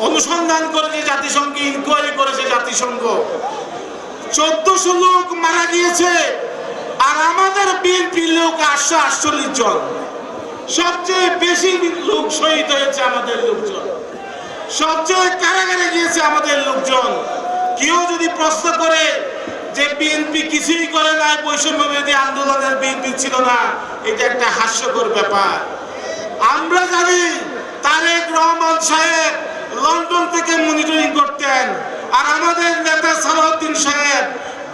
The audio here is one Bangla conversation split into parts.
অনুসন্ধান করেছে জাতিসংঘ, ইনকোয়ারি করেছে জাতিসংঘ, 1400 লোক মারা গিয়েছে। আর আমাদের বিএনপির লোক 848 জন। সবচেয়ে বেশি লোক শহীদ হয়েছে আমাদের লোকজন, সবচেয়ে কারাগারে গিয়েছে আমাদের লোকজন। কেউ যদি প্রশ্ন করে যে বিএনপি কিছুই করে না, বৈষম্যবিরোধী আন্দোলনের বিএনপি ছিল না, এটা একটা হাস্যকর ব্যাপার। আমরা জানি তারেক রহমান সাহেব লন্ডন থেকে মনিটরিং করতেন, আর আমাদের নেতা সালাউদ্দিন সাহেব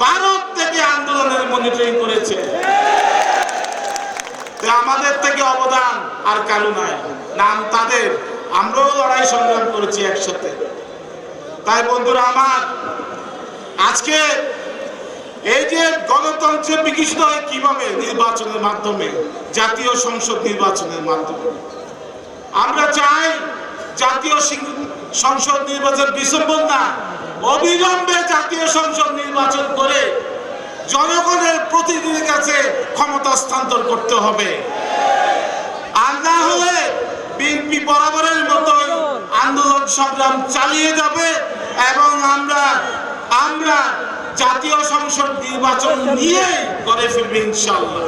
ভারত থেকে আন্দোলনের মনিটরিং করেছে। আমাদের থেকে অবদান আর কারো নাই, নাম তাদের। আমরাও লড়াই সংগ্রাম করেছি একসাথে। তাই বন্ধুরা আমার, আজকে এই যে গণতন্ত্রে বিকশিত হয় কিভাবে? নির্বাচনের মাধ্যমে, জাতীয় সংসদ নির্বাচনের মাধ্যমে। আমরা চাই জাতীয় সংসদ নির্বাচন বিসম্বল না, অবিলম্বে জাতীয় সংসদ নির্বাচন করে জনগণের প্রতিনিধির কাছে ক্ষমতা হস্তান্তর করতে হবে। আর না হলে বিএনপি বরাবরের মতো আন্দোলন সংগ্রাম চালিয়ে যাবে এবং আমরা জাতীয় সংসদ নির্বাচন নিয়ে করে ফিরবে ইনশাআল্লাহ।